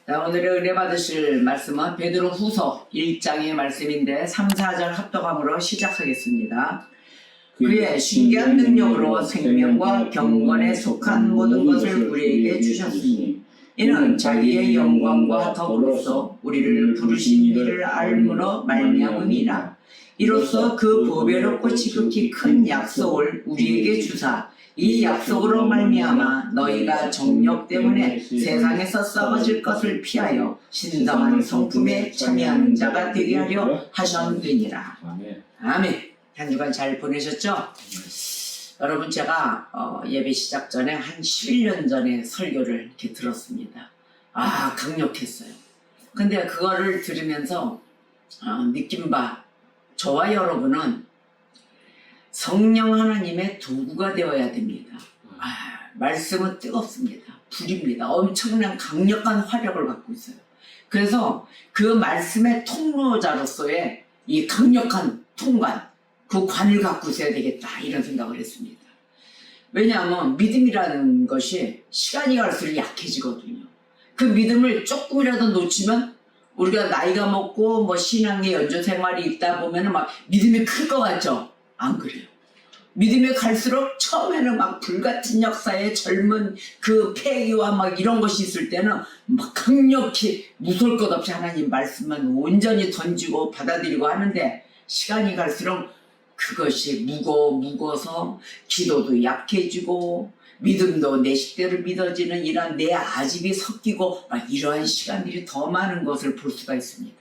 자, 오늘의 은혜 받으실 말씀은 베드로 후서 1장의 말씀인데 3, 4절 합독함으로 시작하겠습니다. 그의 신기한 능력으로 생명과 경건에 속한 모든 것을 우리에게 주셨으니 이는 자기의 영광과 더불어서 우리를 부르신 이를 알므로 말미암음이라. 이로써 그 보배롭고 지극히 큰 약속을 우리에게 주사 이 약속으로 말미암아 너희가 정욕 때문에 세상에서 썩어질 것을 피하여 신성한 성품에 참여하는 자가 되게 하려 하셨느니라. 아멘. 한 주간 잘 보내셨죠? 여러분, 제가 예배 시작 전에 한 11년 전에 설교를 이렇게 들었습니다. 아, 강력했어요. 근데 그거를 들으면서 느낀 바, 저와 여러분은 성령 하나님의 도구가 되어야 됩니다. 말씀은 뜨겁습니다. 불입니다. 엄청난 강력한 화력을 갖고 있어요. 그래서 그 말씀의 통로자로서의 이 강력한 통관, 그 관을 갖고 있어야 되겠다, 이런 생각을 했습니다. 왜냐하면 믿음이라는 것이 시간이 갈수록 약해지거든요. 그 믿음을 조금이라도 놓치면 우리가 나이가 먹고 뭐 신앙의 연조 생활이 있다 보면은 막 믿음이 클 것 같죠? 안 그래요. 믿음이 갈수록 처음에는 막 불같은 역사에 젊은 그 패기와 막 이런 것이 있을 때는 막 강력히 무서울 것 없이 하나님 말씀만 온전히 던지고 받아들이고 하는데, 시간이 갈수록 그것이 무거워서 기도도 약해지고 믿음도 내 식대로 믿어지는 이런 내 아집이 섞이고 막 이러한 시간들이 더 많은 것을 볼 수가 있습니다.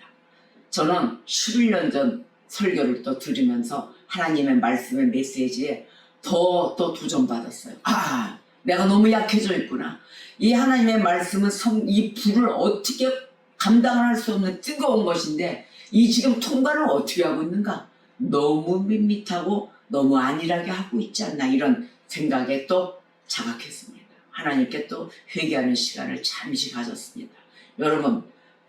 저는 11년 전 설교를 또 들으면서 하나님의 말씀의 메시지에 더 도전받았어요. 아, 내가 너무 약해져 있구나. 이 하나님의 말씀은 이 불을 어떻게 감당을 할 수 없는 뜨거운 것인데 이 지금 통과를 어떻게 하고 있는가? 너무 밋밋하고 너무 안일하게 하고 있지 않나, 이런 생각에 또 자각했습니다. 하나님께 또 회개하는 시간을 잠시 가졌습니다. 여러분,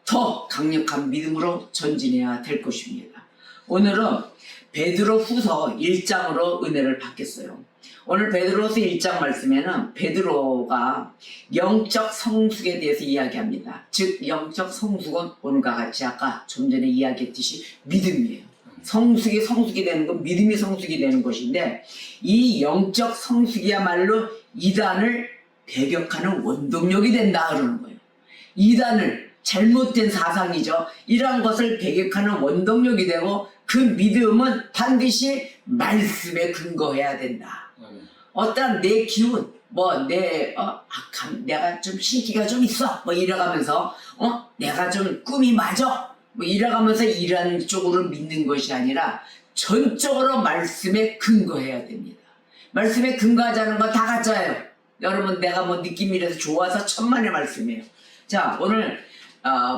더 강력한 믿음으로 전진해야 될 것입니다. 오늘은 베드로 후서 1장으로 은혜를 받겠어요. 오늘 베드로서 1장 말씀에는 베드로가 영적 성숙에 대해서 이야기합니다. 즉 영적 성숙은 오늘과 같이 아까 좀 전에 이야기했듯이 믿음이에요. 성숙이 되는 건 믿음이 성숙이 되는 것인데, 이 영적 성숙이야말로 이단을 배격하는 원동력이 된다 그러는 거예요. 이단을, 잘못된 사상이죠. 이러한 것을 배격하는 원동력이 되고, 그 믿음은 반드시 말씀에 근거해야 된다. 어떤 내 기운, 내가 좀 신기가 좀 있어, 이래가면서 내가 좀 꿈이 맞아, 이래가면서 이런 쪽으로 믿는 것이 아니라 전적으로 말씀에 근거해야 됩니다. 말씀에 근거하자는 건 다 가짜예요. 여러분, 내가 느낌이라서 좋아서 천만의 말씀이에요. 자, 오늘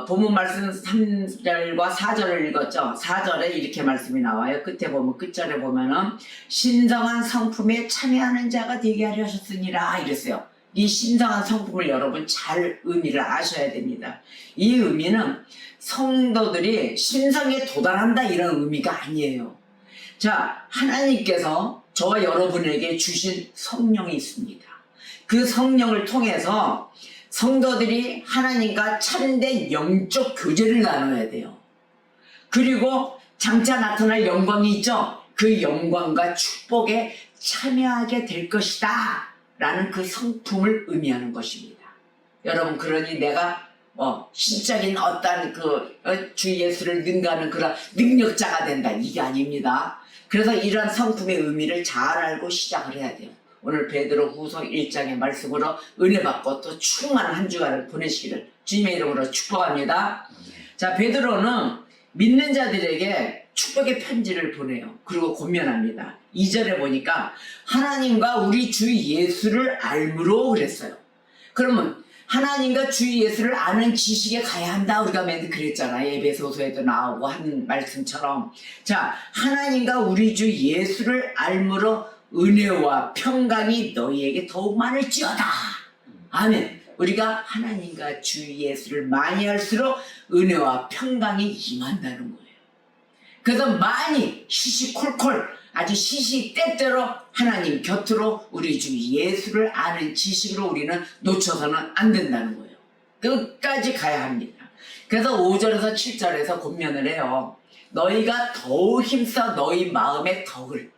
본문 말씀 3절과 4절을 읽었죠. 4절에 이렇게 말씀이 나와요. 끝에 보면, 끝절에 보면은 신성한 성품에 참여하는 자가 되게 하려 하셨으니라 이랬어요. 이 신성한 성품을 여러분 잘 의미를 아셔야 됩니다. 이 의미는 성도들이 신성에 도달한다 이런 의미가 아니에요. 자, 하나님께서 저와 여러분에게 주신 성령이 있습니다. 그 성령을 통해서 성도들이 하나님과 참된 영적 교제를 나눠야 돼요. 그리고 장차 나타날 영광이 있죠. 그 영광과 축복에 참여하게 될 것이다 라는 그 성품을 의미하는 것입니다. 여러분, 그러니 내가 신적인 어떤 주 예수를 능가하는 그런 능력자가 된다, 이게 아닙니다. 그래서 이러한 성품의 의미를 잘 알고 시작을 해야 돼요. 오늘 베드로 후서 1장의 말씀으로 은혜 받고 또 충만한 한 주간을 보내시기를 주님의 이름으로 축복합니다. 자, 베드로는 믿는 자들에게 축복의 편지를 보내요. 그리고 권면합니다. 2절에 보니까 하나님과 우리 주 예수를 알므로 그랬어요. 그러면 하나님과 주 예수를 아는 지식에 가야 한다, 우리가 맨날 그랬잖아. 에베소서에도 나오고 한 말씀처럼. 자, 하나님과 우리 주 예수를 알므로 은혜와 평강이 너희에게 더욱 많을지어다. 아멘. 우리가 하나님과 주 예수를 많이 할수록 은혜와 평강이 임한다는 거예요. 그래서 많이 시시콜콜 아주 시시때때로 하나님 곁으로 우리 주 예수를 아는 지식으로 우리는 놓쳐서는 안 된다는 거예요. 끝까지 가야 합니다. 그래서 5절에서 7절에서 권면을 해요. 너희가 더욱 힘써 너희 마음의 덕을.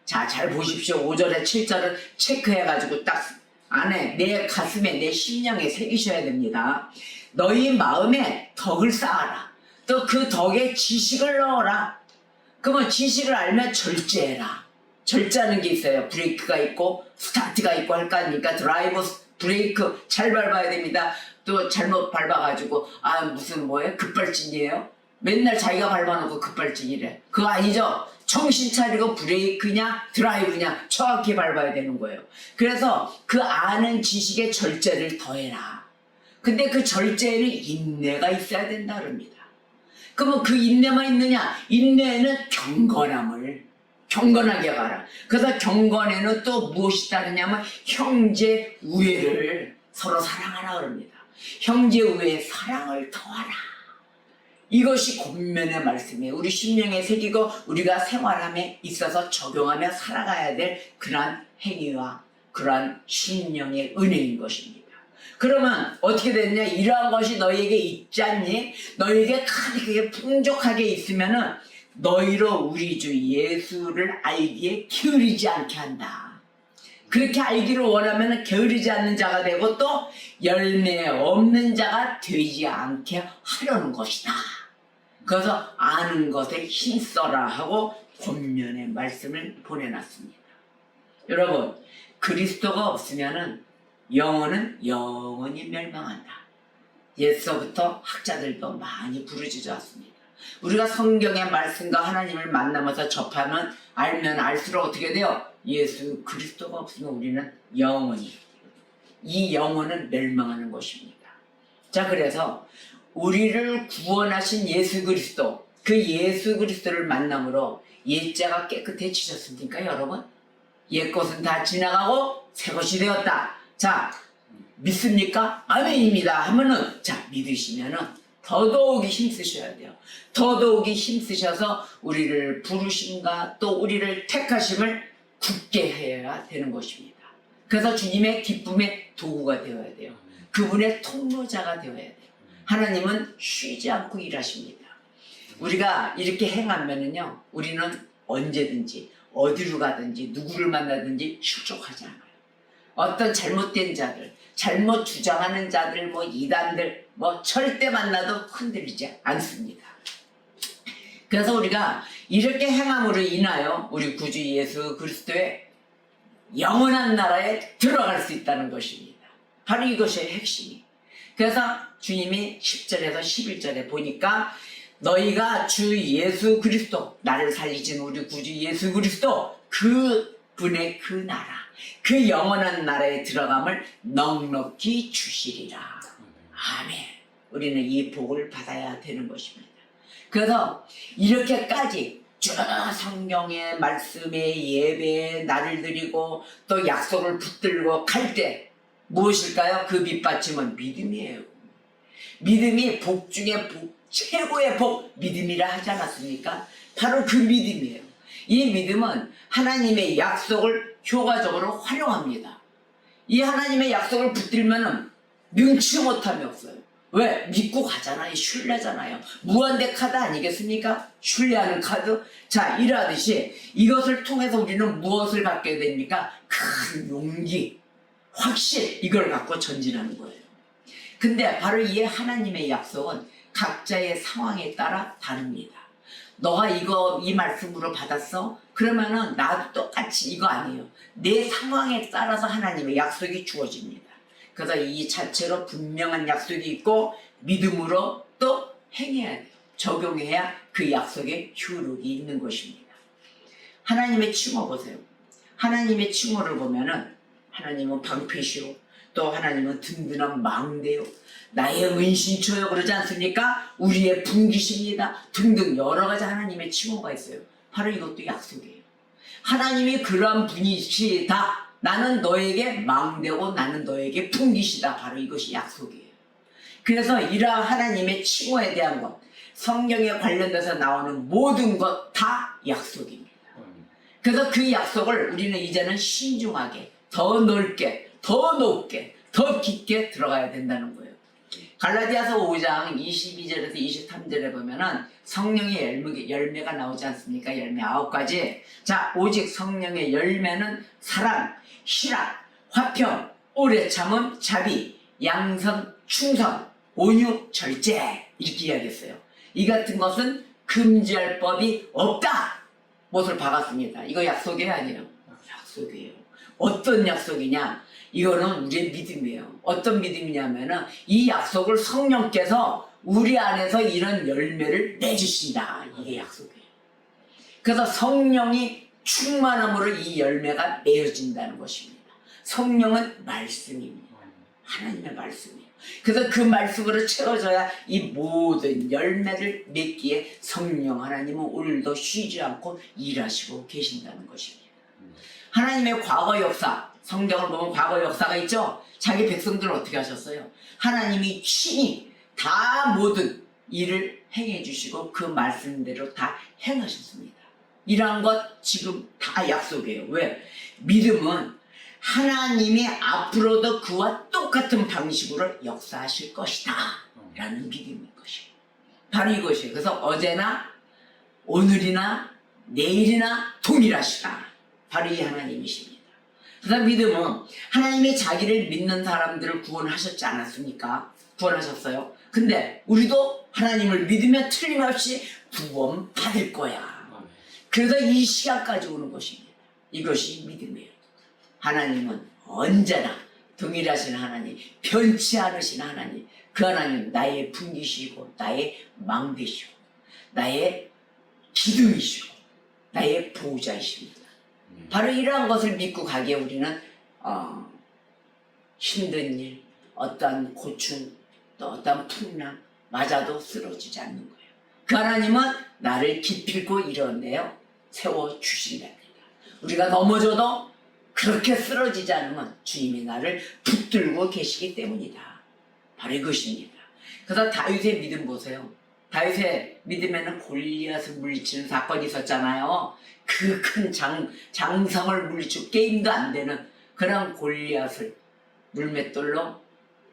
자, 잘 보십시오. 5절에 7절을 체크해가지고 딱 안에 내 가슴에 내 심령에 새기셔야 됩니다. 너희 마음에 덕을 쌓아라. 또 그 덕에 지식을 넣어라. 그러면 지식을 알면 절제해라. 절제하는 게 있어요. 브레이크가 있고 스타트가 있고 할 거 아닙니까? 드라이브 브레이크 잘 밟아야 됩니다. 또 잘못 밟아가지고 무슨 뭐예요? 급발진이에요? 맨날 자기가 밟아놓고 급발진이래. 그거 아니죠? 정신 차리고 브레이크냐 드라이브냐 정확히 밟아야 되는 거예요. 그래서 그 아는 지식의 절제를 더해라. 근데 그 절제에는 인내가 있어야 된다 그럽니다. 그러면 그 인내만 있느냐? 인내에는 경건하게 가라. 그래서 경건에는 또 무엇이 따르냐면 형제 우애를 서로 사랑하라 그럽니다. 형제 우애의 사랑을 더하라. 이것이 권면의 말씀이에요. 우리 심령에 새기고 우리가 생활함에 있어서 적용하며 살아가야 될 그러한 행위와 그러한 심령의 은혜인 것입니다. 그러면 어떻게 됐냐? 이러한 것이 너희에게 있지 않니? 너희에게 크게 풍족하게 있으면은 너희로 우리 주 예수를 알기에 게으르지 않게 한다. 그렇게 알기를 원하면 게으르지 않는 자가 되고 또 열매 없는 자가 되지 않게 하려는 것이다. 그래서 아는 것에 힘써라 하고 권면의 말씀을 보내놨습니다. 여러분, 그리스도가 없으면은 영혼은 영원히 멸망한다. 옛서부터 학자들도 많이 부르짖어 왔습니다. 우리가 성경의 말씀과 하나님을 만나면서 접하면 알면 알수록 어떻게 돼요? 예수 그리스도가 없으면 우리는 영원히 이 영혼은 멸망하는 것입니다. 자, 그래서 우리를 구원하신 예수 그리스도, 그 예수 그리스도를 만남으로 옛자가 깨끗해지셨습니까, 여러분? 옛것은 다 지나가고 새것이 되었다. 자, 믿습니까? 아멘입니다 하면은, 자, 믿으시면은 더더욱이 힘쓰셔야 돼요. 더더욱이 힘쓰셔서 우리를 부르심과 또 우리를 택하심을 굳게 해야 되는 것입니다. 그래서 주님의 기쁨의 도구가 되어야 돼요. 그분의 통로자가 되어야 돼요. 하나님은 쉬지 않고 일하십니다. 우리가 이렇게 행하면은요, 우리는 언제든지 어디로 가든지 누구를 만나든지 실족하지 않아요. 어떤 잘못된 자들, 잘못 주장하는 자들, 이단들, 절대 만나도 흔들리지 않습니다. 그래서 우리가 이렇게 행함으로 인하여 우리 구주 예수 그리스도의 영원한 나라에 들어갈 수 있다는 것입니다. 바로 이것이 핵심이. 그래서 주님이 10절에서 11절에 보니까 너희가 주 예수 그리스도, 나를 살리신 우리 구주 예수 그리스도, 그분의 그 나라, 그 영원한 나라에 들어감을 넉넉히 주시리라. 아멘. 우리는 이 복을 받아야 되는 것입니다. 그래서 이렇게까지 쭉 성경의 말씀에 예배에 나를 드리고 또 약속을 붙들고 갈 때 무엇일까요? 그 밑받침은 믿음이에요. 믿음이 복 중에 복, 최고의 복, 믿음이라 하지 않았습니까? 바로 그 믿음이에요. 이 믿음은 하나님의 약속을 효과적으로 활용합니다. 이 하나님의 약속을 붙들면은 능치 못함이 없어요. 왜? 믿고 가잖아요. 신뢰잖아요. 무한대 카드 아니겠습니까? 신뢰하는 카드. 자, 이러하듯이 이것을 통해서 우리는 무엇을 갖게 됩니까? 큰 용기, 확실, 이걸 갖고 전진하는 거예요. 근데 바로 이 하나님의 약속은 각자의 상황에 따라 다릅니다. 너가 이 말씀으로 받았어? 그러면은 나도 똑같이 이거 아니에요. 내 상황에 따라서 하나님의 약속이 주어집니다. 그래서 이 자체로 분명한 약속이 있고 믿음으로 또 행해야 돼요. 적용해야 그 약속에 효력이 있는 것입니다. 하나님의 칭호 보세요. 하나님의 칭호를 보면은 하나님은 방패시오, 또 하나님은 든든한 망대요, 나의 은신처요 그러지 않습니까? 우리의 분기십니다 등등 여러 가지 하나님의 칭호가 있어요. 바로 이것도 약속이에요. 하나님이 그러한 분이시다. 나는 너에게 망대고 나는 너에게 분기시다. 바로 이것이 약속이에요. 그래서 이러한 하나님의 칭호에 대한 것, 성경에 관련돼서 나오는 모든 것 다 약속입니다. 그래서 그 약속을 우리는 이제는 신중하게, 더 넓게, 더 높게, 더 깊게 들어가야 된다는 거예요. 갈라디아서 5장 22절에서 23절에 보면은 성령의 열매가 나오지 않습니까? 열매 9가지. 자, 오직 성령의 열매는 사랑, 희락, 화평, 오래 참음, 자비, 양선, 충성, 온유, 절제 이렇게 이야기했어요. 이 같은 것은 금지할 법이 없다. 못을 박았습니다. 이거 약속이에요, 아니에요? 약속이에요. 어떤 약속이냐? 이거는 우리의 믿음이에요. 어떤 믿음이냐면은 이 약속을 성령께서 우리 안에서 이런 열매를 내주신다. 이게 약속이에요. 그래서 성령이 충만함으로 이 열매가 맺어진다는 것입니다. 성령은 말씀입니다. 하나님의 말씀이에요. 그래서 그 말씀으로 채워져야 이 모든 열매를 맺기에 성령 하나님은 오늘도 쉬지 않고 일하시고 계신다는 것입니다. 하나님의 과거 역사, 성경을 보면 과거 역사가 있죠. 자기 백성들은 어떻게 하셨어요? 하나님이 친히 다 모든 일을 행해 주시고 그 말씀대로 다 행하셨습니다. 이러한 것 지금 다 약속이에요. 왜? 믿음은 하나님이 앞으로도 그와 똑같은 방식으로 역사하실 것이다 라는 믿음인 것이에요. 바로 이것이에요. 그래서 어제나 오늘이나 내일이나 동일하시다. 바로 이 하나님이십니다. 그래서 믿음은 하나님이 자기를 믿는 사람들을 구원하셨지 않았습니까? 구원하셨어요. 근데 우리도 하나님을 믿으면 틀림없이 구원받을 거야. 그래서 이 시간까지 오는 것입니다. 이것이 믿음이에요. 하나님은 언제나 동일하신 하나님, 변치 않으신 하나님, 그 하나님 나의 분기시고 나의 망대시고 나의 기둥이시고 나의 보호자이십니다. 바로 이러한 것을 믿고 가기에 우리는 힘든 일, 어떤 고충, 또 어떤 풍랑 맞아도 쓰러지지 않는 거예요. 그 하나님은 나를 기필코 이런데요 세워주신답니다. 우리가 넘어져도 그렇게 쓰러지지 않으면 주님이 나를 붙들고 계시기 때문이다. 바로 이것입니다. 그래서 다윗의 믿음 보세요. 다윗의 믿음에는 골리앗을 물리치는 사건이 있었잖아요. 그 큰 장성을 물리치고 게임도 안 되는 그런 골리앗을 물맷돌로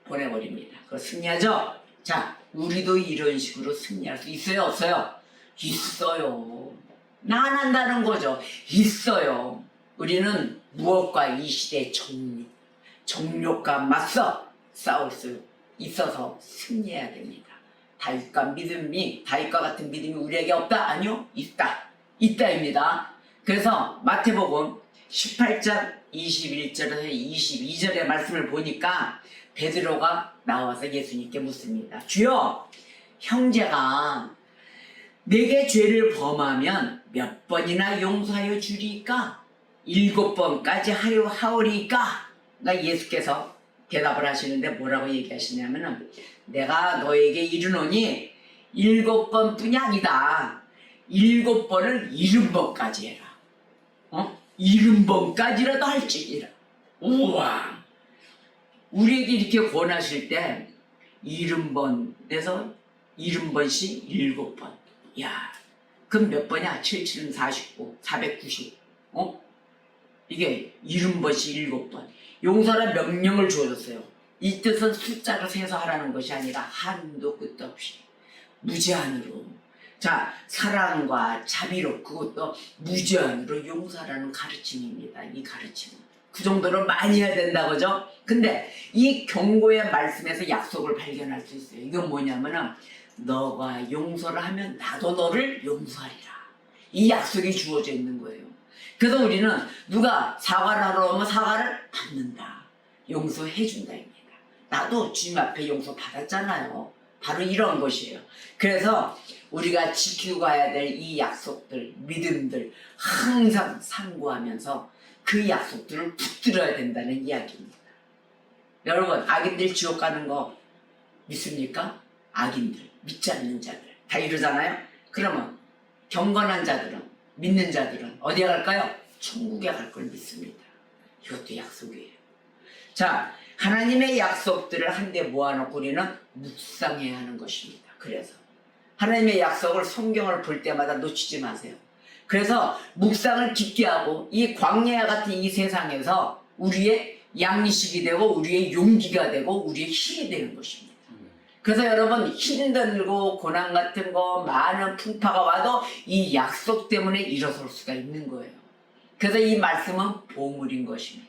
보내버립니다. 그거 승리하죠? 자, 우리도 이런 식으로 승리할 수 있어요? 없어요? 있어요. 나 안 한다는 거죠. 있어요. 우리는 무엇과 이 시대의 정욕과 맞서 싸울 수 있어서 승리해야 됩니다. 다윗과 같은 믿음이 우리에게 없다? 아니요, 있다. 있다입니다. 그래서 마태복음 18장 21절에서 22절의 말씀을 보니까 베드로가 나와서 예수님께 묻습니다. 주여, 형제가 내게 죄를 범하면 몇 번이나 용서하여 주리까? 7번까지 하오리까? 그러니까 예수께서 대답을 하시는데 뭐라고 얘기하시냐면은 내가 너에게 이르노니 7번뿐이 아니다. 7번을 70번까지 해라. 70번까지라도 할지니라. 우와! 우리에게 이렇게 권하실 때 70번에서 70번씩 7번. 야, 그럼 몇 번이야? 77은 49, 490. 이게 70번씩 7번. 용서란 명령을 주어졌어요. 이 뜻은 숫자로 세서 하라는 것이 아니라 한도 끝도 없이 무제한으로. 자, 사랑과 자비로 그것도 무제한으로 용서하라는 가르침입니다. 이 가르침은. 그 정도로 많이 해야 된다, 그죠? 근데 이 경고의 말씀에서 약속을 발견할 수 있어요. 이건 뭐냐면은 너가 용서를 하면 나도 너를 용서하리라. 이 약속이 주어져 있는 거예요. 그래서 우리는 누가 사과를 하러 오면 사과를 받는다. 용서해 준다입니다. 나도 주님 앞에 용서 받았잖아요. 바로 이런 것이에요. 그래서 우리가 지키고 가야 될 이 약속들, 믿음들 항상 상고하면서 그 약속들을 붙들어야 된다는 이야기입니다. 여러분, 악인들 지옥 가는 거 믿습니까? 악인들, 믿지 않는 자들 다 이러잖아요. 그러면 경건한 자들은, 믿는 자들은 어디에 갈까요? 천국에 갈 걸 믿습니다. 이것도 약속이에요. 자, 하나님의 약속들을 한데 모아놓고 우리는 묵상해야 하는 것입니다. 그래서 하나님의 약속을 성경을 볼 때마다 놓치지 마세요. 그래서 묵상을 깊게 하고 이 광야와 같은 이 세상에서 우리의 양식이 되고 우리의 용기가 되고 우리의 힘이 되는 것입니다. 그래서 여러분 힘들고 고난 같은 거 많은 풍파가 와도 이 약속 때문에 일어설 수가 있는 거예요. 그래서 이 말씀은 보물인 것입니다.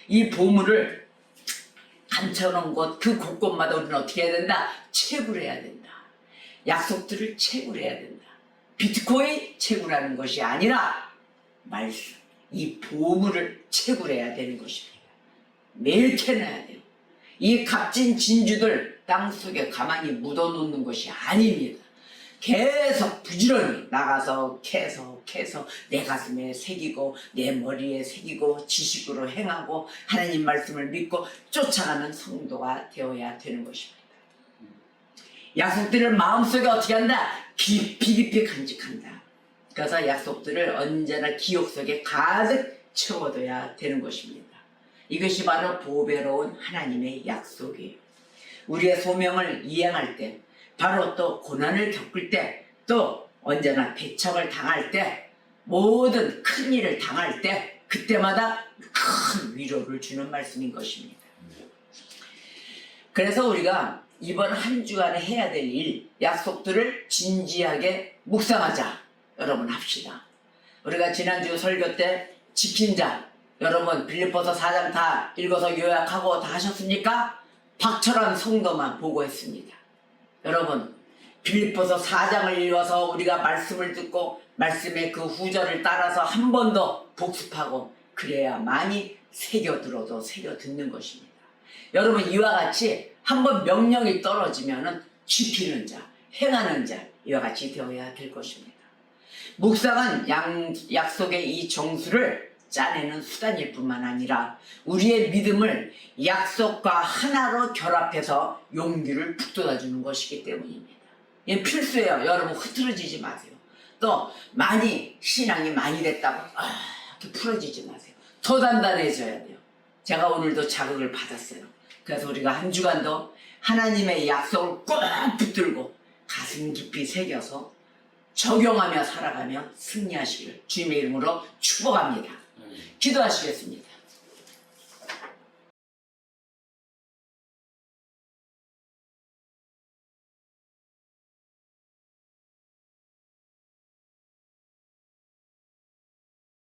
이 보물을 감춰놓은 곳 그 곳곳마다 우리는 어떻게 해야 된다? 채굴해야 된다. 약속들을 채굴해야 된다. 비트코인 채굴하는 것이 아니라 말씀, 이 보물을 채굴해야 되는 것입니다. 매일 캐놔야 돼요. 이 값진 진주들 땅속에 가만히 묻어놓는 것이 아닙니다. 계속 부지런히 나가서 캐서 내 가슴에 새기고 내 머리에 새기고 지식으로 행하고 하나님 말씀을 믿고 쫓아가는 성도가 되어야 되는 것입니다. 약속들을 마음속에 어떻게 한다? 깊이 간직한다. 그래서 약속들을 언제나 기억 속에 가득 채워둬야 되는 것입니다. 이것이 바로 보배로운 하나님의 약속이에요. 우리의 소명을 이행할 때, 바로 또 고난을 겪을 때, 또 언제나 배척을 당할 때, 모든 큰 일을 당할 때, 그때마다 큰 위로를 주는 말씀인 것입니다. 그래서 우리가 이번 한 주간에 해야 될 일, 약속들을 진지하게 묵상하자. 여러분 합시다. 우리가 지난주 설교 때 지킨 자, 여러분 빌립보서 4장 다 읽어서 요약하고 다 하셨습니까? 박철환 성도만 보고했습니다. 여러분 빌립보서 4장을 읽어서 우리가 말씀을 듣고 말씀의 그 후절을 따라서 한 번 더 복습하고 그래야 많이 새겨들어도 새겨듣는 것입니다. 여러분 이와 같이 한번 명령이 떨어지면은 지키는 자, 행하는 자 이와 같이 되어야 될 것입니다. 묵상은 약속의 이 정수를 짜내는 수단일 뿐만 아니라 우리의 믿음을 약속과 하나로 결합해서 용기를 북돋아주는 것이기 때문입니다. 이게 필수예요. 여러분 흐트러지지 마세요. 또 신앙이 많이 됐다고 이렇게 풀어지지 마세요. 더 단단해져야 돼요. 제가 오늘도 자극을 받았어요. 그래서 우리가 한 주간도 하나님의 약속을 꼭 붙들고 가슴 깊이 새겨서 적용하며 살아가며 승리하시길 주님의 이름으로 축복합니다. 기도하시겠습니다.